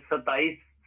27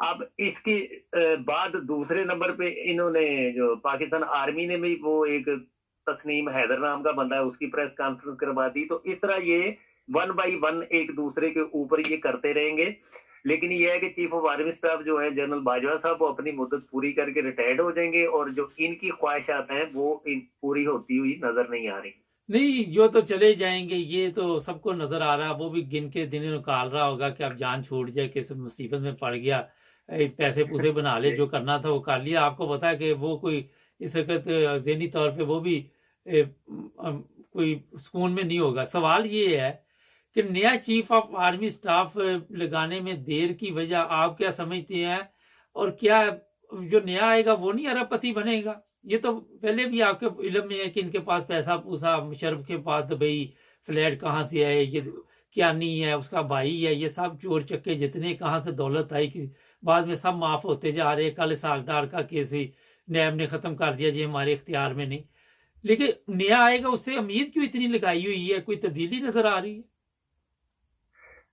اب اس کے بعد دوسرے نمبر پہ انہوں نے جو پاکستان آرمی نے بھی وہ ایک تسنیم حیدر نام کا بندہ ہے اس کی پریس کانفرنس کروا دی. تو اس طرح یہ 1 بائی 1 ایک دوسرے کے اوپر یہ کرتے رہیں گے. لیکن یہ ہے کہ چیف آف آرمی اسٹاف جو ہے جنرل باجوہ صاحب وہ اپنی مدت پوری کر کے ریٹائرڈ ہو جائیں گے اور جو ان کی خواہشات ہیں وہ پوری ہوتی ہوئی نظر نہیں آ رہی. نہیں جو تو چلے جائیں گے یہ تو سب کو نظر آ رہا ہے. وہ بھی گن کے دن نکال رہا ہوگا کہ اب جان چھوٹ جائے کس مصیبت میں پڑ گیا, پیسے پوسے بنا لے, جو کرنا تھا وہ کر لیا. آپ کو پتا ہے کہ وہ کوئی اس وقت ذہنی طور پہ وہ بھی کوئی سکون میں نہیں ہوگا. سوال یہ ہے کہ نیا چیف آف آرمی سٹاف لگانے میں دیر کی وجہ آپ کیا سمجھتے ہیں, اور کیا جو نیا آئے گا وہ نہیں ارب پتی بنے گا؟ یہ تو پہلے بھی آپ کے علم میں ہے کہ ان کے پاس پیسہ پوسا, مشرف کے پاس دبئی فلیٹ کہاں سے ہے, یہ کیا نہیں ہے, اس کا بھائی ہے, یہ سب چور چکے جتنے کہاں سے دولت آئی بعد میں سب معاف ہوتے جا رہے. کل اسحاق ڈار کا کیس بھی نیب نے ختم کر دیا جی ہمارے اختیار میں نہیں. لیکن نیا آئے گا اس سے امید کیوں اتنی لگائی ہوئی ہے؟ کوئی تبدیلی نظر آ رہی ہے؟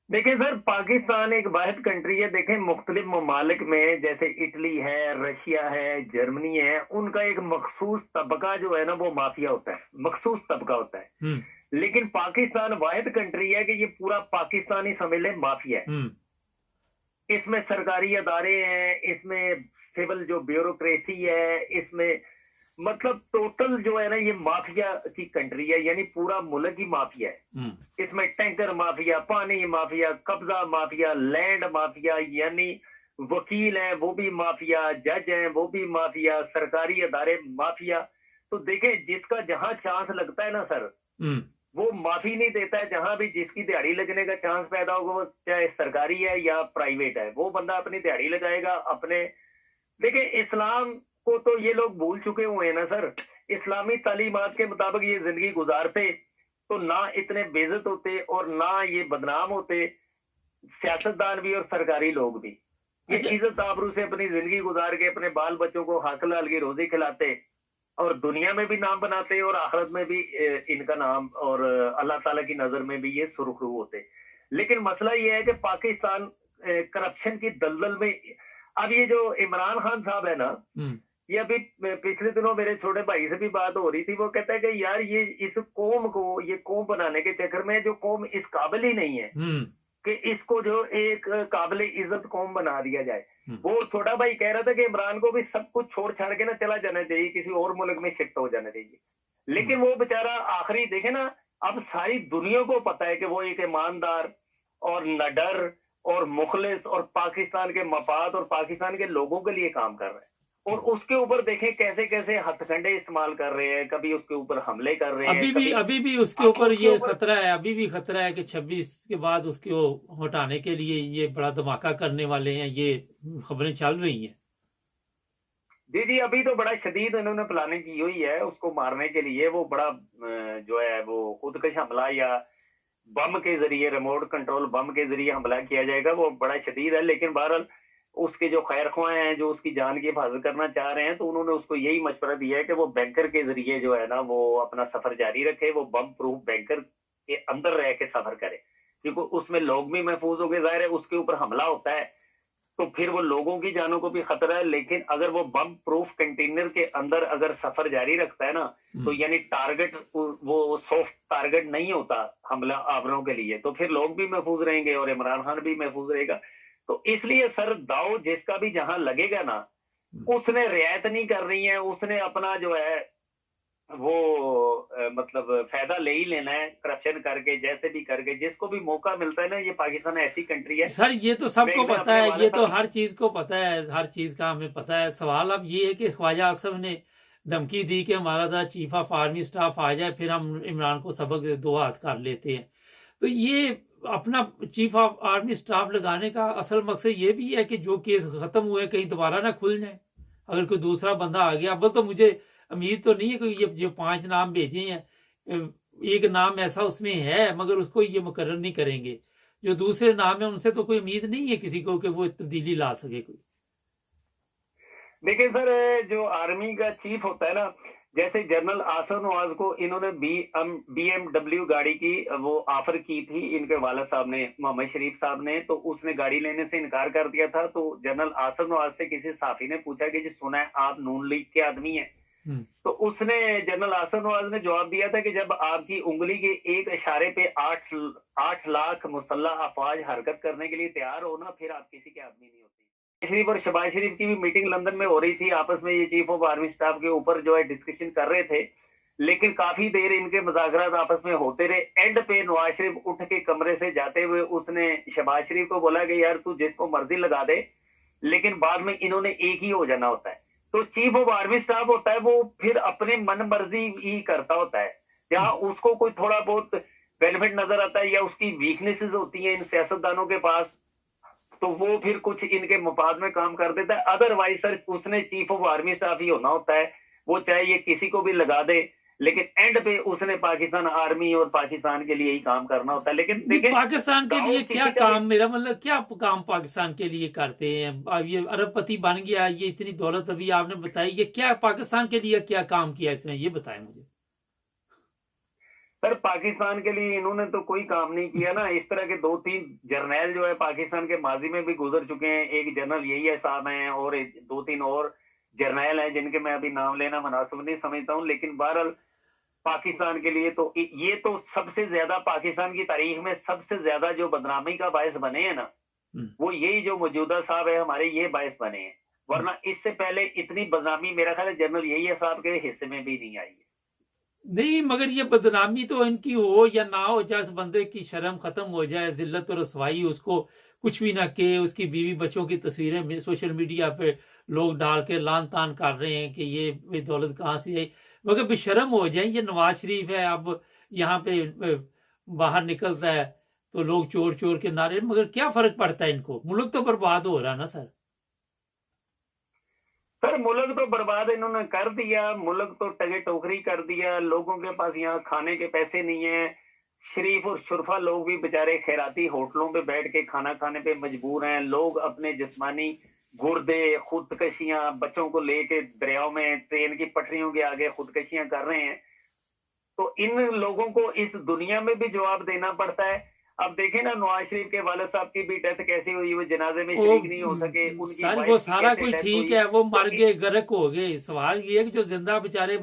دیکھیں سر پاکستان ایک واحد کنٹری ہے. دیکھیں مختلف ممالک میں جیسے اٹلی ہے, رشیا ہے, جرمنی ہے, ان کا ایک مخصوص طبقہ جو ہے نا وہ مافیا ہوتا ہے, مخصوص طبقہ ہوتا ہے. لیکن پاکستان واحد کنٹری ہے کہ یہ پورا پاکستانی سمجھ لیں مافیا ہے. اس میں سرکاری ادارے ہیں, اس میں سول جو بیوروکریسی ہے, اس میں مطلب ٹوٹل جو ہے نا یہ مافیا کی کنٹری ہے, یعنی پورا ملک ہی مافیا ہے. اس میں ٹینکر مافیا, پانی مافیا, قبضہ مافیا, لینڈ مافیا, یعنی وکیل ہیں وہ بھی مافیا, جج ہیں وہ بھی مافیا, سرکاری ادارے مافیا. تو دیکھیں جس کا جہاں چانس لگتا ہے نا سر وہ معافی نہیں دیتا ہے. جہاں بھی جس کی دیہڑی لگنے کا چانس پیدا ہوگا وہ چاہے سرکاری ہے یا پرائیویٹ ہے, وہ بندہ اپنی دیہڑی لگائے گا اپنے. دیکھیں اسلام کو تو یہ لوگ بھول چکے ہوئے ہیں نا سر. اسلامی تعلیمات کے مطابق یہ زندگی گزارتے تو نہ اتنے بے عزت ہوتے اور نہ یہ بدنام ہوتے, سیاستدان بھی اور سرکاری لوگ بھی. یہ عزت آبرو سے اپنی زندگی گزار کے اپنے بال بچوں کو حق حلال کی روزی کھلاتے اور دنیا میں بھی نام بناتے اور آخرت میں بھی ان کا نام اور اللہ تعالیٰ کی نظر میں بھی یہ سرخرو ہوتے. لیکن مسئلہ یہ ہے کہ پاکستان کرپشن کی دلدل میں. اب یہ جو عمران خان صاحب ہے نا, یہ ابھی پچھلے دنوں میرے چھوٹے بھائی سے بھی بات ہو رہی تھی, وہ کہتا ہے کہ یار یہ اس قوم کو یہ قوم بنانے کے چکر میں جو قوم اس قابل ہی نہیں ہے کہ اس کو جو ایک قابل عزت قوم بنا دیا جائے. وہ چھوٹا بھائی کہہ رہا تھا کہ عمران کو بھی سب کچھ چھوڑ چھاڑ کے نا چلا جانا چاہیے, کسی اور ملک میں شفٹ ہو جانا چاہیے. لیکن وہ بےچارا آخری دیکھے نا, اب ساری دنیا کو پتا ہے کہ وہ ایک ایماندار اور نڈر اور مخلص اور پاکستان کے مفاد اور پاکستان کے لوگوں کے لیے کام کر رہے ہیں. اور اس کے اوپر دیکھیں کیسے کیسے ہتھ کنڈے استعمال کر رہے ہیں, کبھی اس کے اوپر حملے کر رہے ہیں. ابھی بھی اس کے اوپر یہ خطرہ ہے, ابھی بھی خطرہ ہے کہ 26 کے بعد اس کو ہٹانے کے لیے یہ بڑا دھماکہ کرنے والے ہیں. یہ خبریں چل رہی ہیں. جی ابھی تو بڑا شدید انہوں نے پلاننگ کی ہوئی ہے اس کو مارنے کے لیے. وہ بڑا جو ہے وہ خودکش حملہ یا بم کے ذریعے, ریموٹ کنٹرول بم کے ذریعے حملہ کیا جائے گا. وہ بڑا شدید ہے. لیکن بہرحال اس کے جو خیر خواہ ہیں جو اس کی جان کی حفاظت کرنا چاہ رہے ہیں تو انہوں نے اس کو یہی مشورہ دیا ہے کہ وہ بینکر کے ذریعے جو ہے نا وہ اپنا سفر جاری رکھے. وہ بم پروف بینکر کے اندر رہ کے سفر کرے, کیونکہ اس میں لوگ بھی محفوظ ہو گئے. ظاہر ہے اس کے اوپر حملہ ہوتا ہے تو پھر وہ لوگوں کی جانوں کو بھی خطرہ ہے. لیکن اگر وہ بم پروف کنٹینر کے اندر اگر سفر جاری رکھتا ہے نا تو یعنی ٹارگٹ وہ سافٹ ٹارگٹ نہیں ہوتا حملہ آوروں کے لیے, تو پھر لوگ بھی محفوظ رہیں گے اور عمران خان بھی محفوظ رہے گا. تو اس لیے سر داؤ جس کا بھی جہاں لگے گا نا اس نے رعایت نہیں کرنی ہے. اس نے اپنا جو ہے وہ مطلب فائدہ لے ہی لینا ہے کرپشن کر کے, جیسے بھی کر کے. جس کو بھی موقع ملتا ہے نا, یہ پاکستان ایسی کنٹری ہے سر, یہ تو سب کو پتا ہے, یہ تو ہر چیز کو پتا ہے, ہر چیز کا ہمیں پتا ہے. سوال اب یہ ہے کہ خواجہ آصف نے دھمکی دی کہ ہمارا چیف آف آرمی سٹاف آ جائے پھر ہم عمران کو سبق 2 ہاتھ کر لیتے ہیں. تو یہ اپنا چیف آف آرمی سٹاف لگانے کا اصل مقصد یہ بھی ہے کہ جو کیس ختم ہوئے کہیں دوبارہ نہ کھل جائیں. اگر کوئی دوسرا بندہ آ گیا, اب تو مجھے امید تو نہیں ہے کہ یہ جو 5 نام بھیجے ہیں ایک نام ایسا اس میں ہے, مگر اس کو یہ مقرر نہیں کریں گے. جو دوسرے نام ہیں ان سے تو کوئی امید نہیں ہے کسی کو کہ وہ تبدیلی لا سکے کوئی. دیکھیں سر جو آرمی کا چیف ہوتا ہے نا, جیسے جنرل آصف نواز کو انہوں نے BMW گاڑی کی وہ آفر کی تھی ان کے والد صاحب نے، محمد شریف صاحب نے، تو اس نے گاڑی لینے سے انکار کر دیا تھا. تو جنرل آصف نواز سے کسی صحافی نے پوچھا کہ جی سنا ہے آپ نون لیگ کے آدمی ہیں، تو اس نے جنرل آصف نواز نے جواب دیا تھا کہ جب آپ کی انگلی کے ایک اشارے پہ 8 لاکھ مسلح افواج حرکت کرنے کے لیے تیار ہونا، پھر آپ کسی کے آدمی نہیں ہوتے. شریف اور شہباز شریف کی بھی میٹنگ لندن میں ہو رہی تھی، آپس میں یہ چیف آف آرمی اسٹاف کے اوپر جو ہے ڈسکشن کر رہے تھے، لیکن کافی دیر ان کے مذاکرات آپس میں ہوتے رہے. اینڈ پہ نواز شریف اٹھ کے کمرے سے جاتے ہوئے اس نے شہباز شریف کو بولا کہ یار تو جس کو مرضی لگا دے، لیکن بعد میں انہوں نے ایک ہی ہو جانا ہوتا ہے. تو چیف آف آرمی اسٹاف ہوتا ہے وہ پھر اپنے من مرضی ہی کرتا ہوتا ہے. جہاں اس کو کوئی تھوڑا بہت بینیفٹ نظر آتا ہے یا اس کی ویکنیسز ہوتی ہیں ان سیاستدانوں کے پاس، تو وہ پھر کچھ ان کے مفاد میں کام کر دیتا ہے. ادروائز سر اس نے چیف آف آرمی اسٹاف ہی ہونا ہوتا ہے، وہ چاہے یہ کسی کو بھی لگا دے، لیکن اینڈ پہ اس نے پاکستان آرمی اور پاکستان کے لیے ہی کام کرنا ہوتا ہے. لیکن دیکھیں پاکستان کے لیے کیا کام، میرا مطلب کیا کام پاکستان کے لیے کرتے ہیں؟ یہ ارب پتی بن گیا، یہ اتنی دولت ابھی آپ نے بتائی، یہ کیا پاکستان کے لیے کیا کام کیا اس نے، یہ بتائیں مجھے. سر پاکستان کے لیے انہوں نے تو کوئی کام نہیں کیا نا. اس طرح کے 2-3 جرنیل جو ہے پاکستان کے ماضی میں بھی گزر چکے ہیں. ایک جنرل یہی صاحب ہیں اور 2-3 اور جرنیل ہیں جن کے میں ابھی نام لینا مناسب نہیں سمجھتا ہوں. لیکن بہرحال پاکستان کے لیے تو یہ تو سب سے زیادہ پاکستان کی تاریخ میں سب سے زیادہ جو بدنامی کا باعث بنے ہیں نا، وہ یہی جو موجودہ صاحب ہے ہمارے، یہ باعث بنے ہیں. ورنہ اس سے پہلے اتنی بدنامی میرا خیال ہے جنرل یہی صاحب کے حصے میں بھی نہیں آئی ہے. نہیں، مگر یہ بدنامی تو ان کی ہو یا نہ ہو، جس بندے کی شرم ختم ہو جائے، ذلت اور رسوائی، اس کو کچھ بھی نہ کہ اس کی بیوی بچوں کی تصویریں سوشل میڈیا پہ لوگ ڈال کے لان تان کر رہے ہیں کہ یہ دولت کہاں سے آئی، مگر بے شرم ہو جائیں. یہ نواز شریف ہے، اب یہاں پہ باہر نکلتا ہے تو لوگ چور چور کے نعرے، مگر کیا فرق پڑتا ہے ان کو؟ ملک تو برباد ہو رہا نا سر. سر ملک تو برباد انہوں نے کر دیا، ملک تو ٹگے ٹوکری کر دیا. لوگوں کے پاس یہاں کھانے کے پیسے نہیں ہیں. شریف اور شرفا لوگ بھی بےچارے خیراتی ہوٹلوں پہ بیٹھ کے کھانا کھانے پہ مجبور ہیں. لوگ اپنے جسمانی گردے، خودکشیاں، بچوں کو لے کے دریاؤں میں ٹرین کی پٹریوں کے آگے خودکشیاں کر رہے ہیں. تو ان لوگوں کو اس دنیا میں بھی جواب دینا پڑتا ہے. اب دیکھیں نا نواز شریف کے والد صاحب کی بھی ڈیتھ کیسی ہوئی، وہ جنازے میں شریک نہیں ہو سکے. ان کی وہ سارا کچھ ٹھیک ہے، وہ مر گئے، غرق ہو گئے. سوال یہ ہے کہ جو زندہ بچارے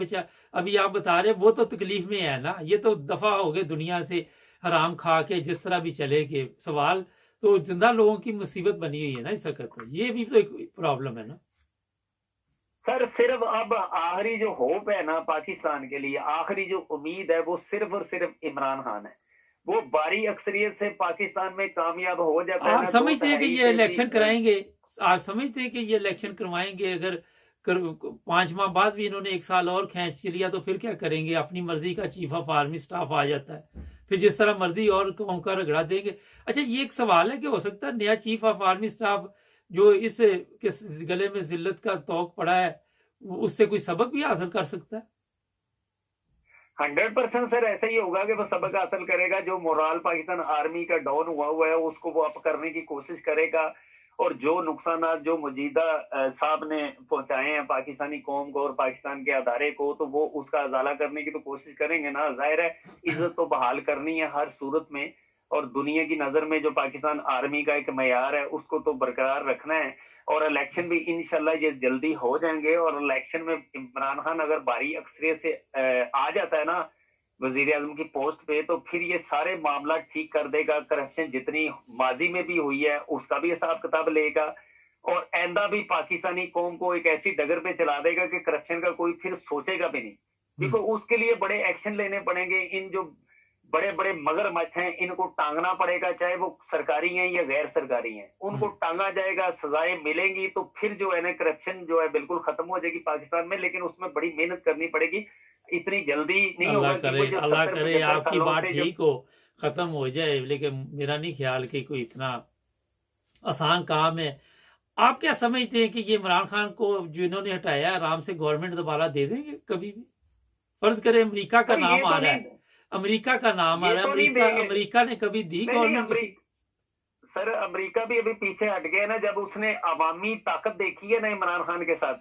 ابھی آپ بتا رہے وہ تو تکلیف میں ہے نا، یہ تو دفع ہو گئے دنیا سے حرام کھا کے جس طرح بھی چلے گئے. سوال تو زندہ لوگوں کی مصیبت بنی ہوئی ہے نا اس وقت، یہ بھی تو ایک پرابلم ہے نا. سر صرف اب آخری جو ہوپ ہے نا پاکستان کے لیے، آخری جو امید ہے وہ صرف اور صرف عمران خان ہے. وہ باری اکثریت سے پاکستان میں کامیاب ہو جاتا ہے. آپ سمجھتے ہیں کہ یہ الیکشن کرائیں گے؟ آپ سمجھتے ہیں کہ یہ الیکشن کروائیں گے؟ اگر 5 ماہ بعد بھی انہوں نے 1 سال اور کھینچ لیا تو پھر کیا کریں گے؟ اپنی مرضی کا چیف آف آرمی اسٹاف آ جاتا ہے، پھر جس طرح مرضی اور قوم کا رگڑا دیں گے. اچھا یہ ایک سوال ہے کہ ہو سکتا ہے نیا چیف آف آرمی اسٹاف جو اس کے گلے میں ذلت کا طوق پڑا ہے اس سے کوئی سبق بھی حاصل کر سکتا ہے. 100% سر ایسا ہی ہوگا کہ وہ سبق حاصل کرے گا. جو مورال پاکستان آرمی کا ڈاؤن ہوا ہے اس کو وہ اپ کرنے کی کوشش کرے گا، اور جو نقصانات جو موجودہ صاحب نے پہنچائے ہیں پاکستانی قوم کو اور پاکستان کے ادارے کو، تو وہ اس کا ازالہ کرنے کی تو کوشش کریں گے نا. ظاہر ہے عزت تو بحال کرنی ہے ہر صورت میں، اور دنیا کی نظر میں جو پاکستان آرمی کا ایک معیار ہے اس کو تو برقرار رکھنا ہے. اور الیکشن بھی انشاءاللہ یہ جلدی ہو جائیں گے. اور الیکشن میں عمران خان اگر بھاری اکثریت سے آ جاتا ہے نا وزیر اعظم کی پوسٹ پہ، تو پھر یہ سارے معاملات ٹھیک کر دے گا. کرپشن جتنی ماضی میں بھی ہوئی ہے اس کا بھی حساب کتاب لے گا، اور آئندہ بھی پاکستانی قوم کو ایک ایسی ڈگر پہ چلا دے گا کہ کرپشن کا کوئی پھر سوچے گا بھی نہیں. کیونکہ اس کے لیے بڑے ایکشن لینے پڑیں گے. ان جو بڑے بڑے مگر مچھ ہیں ان کو ٹانگنا پڑے گا، چاہے وہ سرکاری ہیں یا غیر سرکاری ہیں، ان کو ٹانگا جائے گا، سزائیں ملیں گی. تو پھر جو ہے نا کرپشن جو ہے بالکل ختم ہو جائے گی پاکستان میں. لیکن اس میں بڑی محنت کرنی پڑے گی، اتنی جلدی نہیں ہوگا. اللہ کرے آپ کی بات ٹھیک ہو، ختم ہو جائے، لیکن میرا نہیں خیال کہ کوئی اتنا آسان کام ہے. آپ کیا سمجھتے ہیں کہ یہ عمران خان کو جنہوں نے ہٹایا ہے آرام سے گورنمنٹ دوبارہ دے دیں گے کبھی بھی؟ فرض کرے امریکہ کا نام آ رہا ہے، امریکہ کا نام آ رہا ہے، امریکہ نے کبھی دی گورنمنٹ؟ سر امریکہ بھی ابھی پیچھے ہٹ گیا نا. جب اس نے عوامی طاقت دیکھی ہے نا عمران خان کے ساتھ،